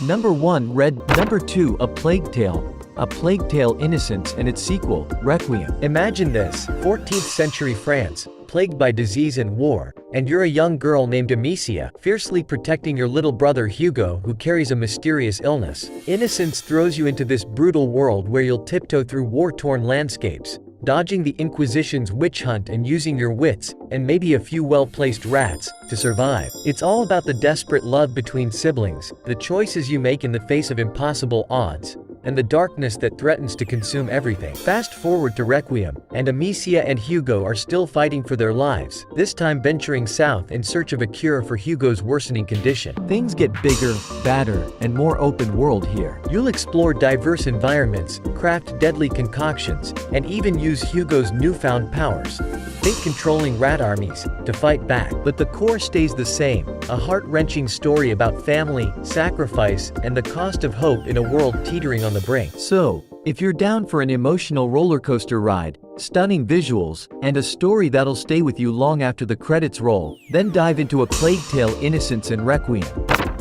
Number 1 Red. Number 2 A Plague Tale. A Plague Tale: Innocence and its sequel, Requiem. Imagine this, 14th century France, plagued by disease and war, and you're a young girl named Amicia, fiercely protecting your little brother Hugo who carries a mysterious illness. Innocence throws you into this brutal world where you'll tiptoe through war-torn landscapes, dodging the Inquisition's witch hunt and using your wits, and maybe a few well-placed rats, to survive. It's all about the desperate love between siblings, the choices you make in the face of impossible odds, and the darkness that threatens to consume everything. Fast forward to Requiem, and Amicia and Hugo are still fighting for their lives, this time venturing south in search of a cure for Hugo's worsening condition. Things get bigger, badder, and more open world here. You'll explore diverse environments, craft deadly concoctions, and even use Hugo's newfound powers. Think controlling rat armies to fight back. But the core stays the same, a heart-wrenching story about family, sacrifice, and the cost of hope in a world teetering on the brink. So, if you're down for an emotional roller coaster ride, stunning visuals, and a story that'll stay with you long after the credits roll, then dive into A Plague Tale: Innocence and Requiem.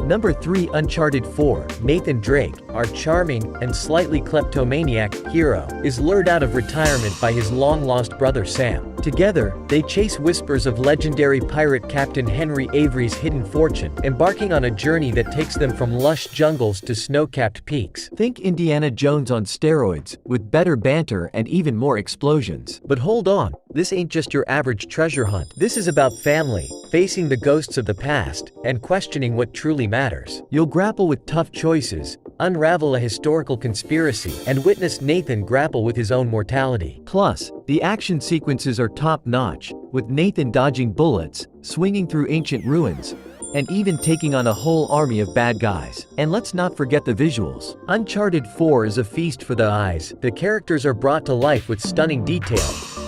Number 3 Uncharted IV. Nathan Drake, our charming and slightly kleptomaniac hero, is lured out of retirement by his long-lost brother Sam. Together, they chase whispers of legendary pirate Captain Henry Avery's hidden fortune, embarking on a journey that takes them from lush jungles to snow-capped peaks. Think Indiana Jones on steroids, with better banter and even more explosions. But hold on, this ain't just your average treasure hunt. This is about family, facing the ghosts of the past, and questioning what truly matters. You'll grapple with tough choices, unravel a historical conspiracy, and witness Nathan grapple with his own mortality. Plus, the action sequences are top-notch, with Nathan dodging bullets, swinging through ancient ruins, and even taking on a whole army of bad guys. And let's not forget the visuals. Uncharted 4 is a feast for the eyes. The characters are brought to life with stunning detail,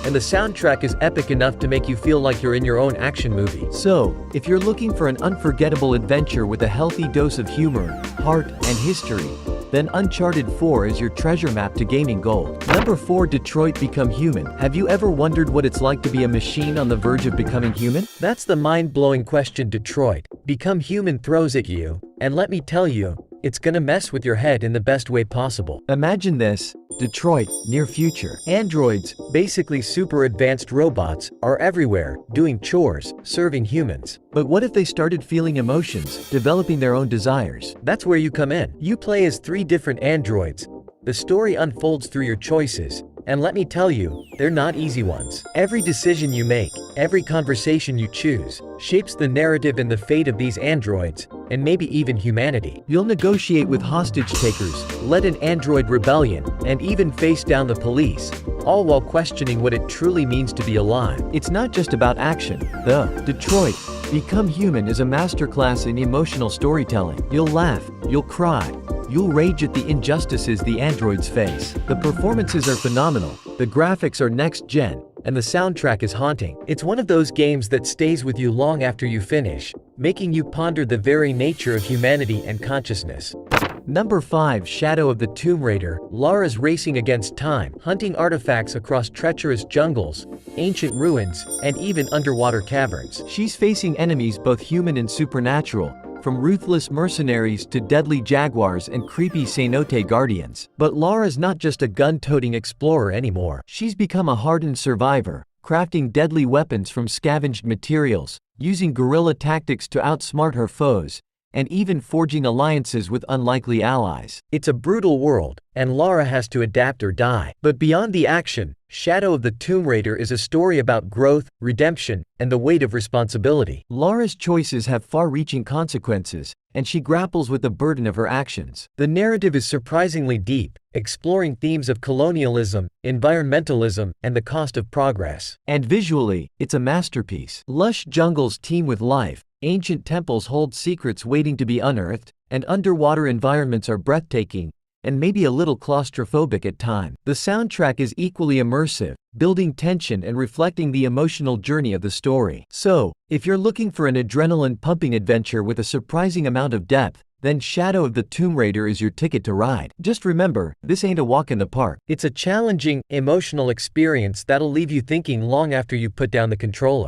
and the soundtrack is epic enough to make you feel like you're in your own action movie. So, if you're looking for an unforgettable adventure with a healthy dose of humor, heart, and history, then Uncharted 4 is your treasure map to gaming gold. Number 4 Detroit: Become Human. Have you ever wondered what it's like to be a machine on the verge of becoming human? That's the mind-blowing question Detroit: Become Human throws at you, and let me tell you, it's gonna mess with your head in the best way possible. Imagine this, Detroit, near future. Androids, basically super advanced robots, are everywhere, doing chores, serving humans. But what if they started feeling emotions, developing their own desires? That's where you come in. You play as 3 different androids. The story unfolds through your choices, and let me tell you, they're not easy ones. Every decision you make, every conversation you choose, shapes the narrative and the fate of these androids, and maybe even humanity. You'll negotiate with hostage takers, lead an android rebellion, and even face down the police, all while questioning what it truly means to be alive. It's not just about action, though. Detroit: Become Human is a masterclass in emotional storytelling. You'll laugh, you'll cry, you'll rage at the injustices the androids face. The performances are phenomenal, the graphics are next-gen, and the soundtrack is haunting. It's one of those games that stays with you long after you finish, making you ponder the very nature of humanity and consciousness. Number 5 Shadow of the Tomb Raider. Lara's racing against time, hunting artifacts across treacherous jungles, ancient ruins, and even underwater caverns. She's facing enemies both human and supernatural, from ruthless mercenaries to deadly jaguars and creepy cenote guardians. But Lara's not just a gun-toting explorer anymore. She's become a hardened survivor, crafting deadly weapons from scavenged materials, using guerrilla tactics to outsmart her foes, and even forging alliances with unlikely allies. It's a brutal world, and Lara has to adapt or die. But beyond the action, Shadow of the Tomb Raider is a story about growth, redemption, and the weight of responsibility. Lara's choices have far-reaching consequences, and she grapples with the burden of her actions. The narrative is surprisingly deep, exploring themes of colonialism, environmentalism, and the cost of progress. And visually, it's a masterpiece. Lush jungles teem with life, ancient temples hold secrets waiting to be unearthed, and underwater environments are breathtaking, and maybe a little claustrophobic at times. The soundtrack is equally immersive, building tension and reflecting the emotional journey of the story. So, if you're looking for an adrenaline-pumping adventure with a surprising amount of depth, then Shadow of the Tomb Raider is your ticket to ride. Just remember, this ain't a walk in the park. It's a challenging, emotional experience that'll leave you thinking long after you put down the controller.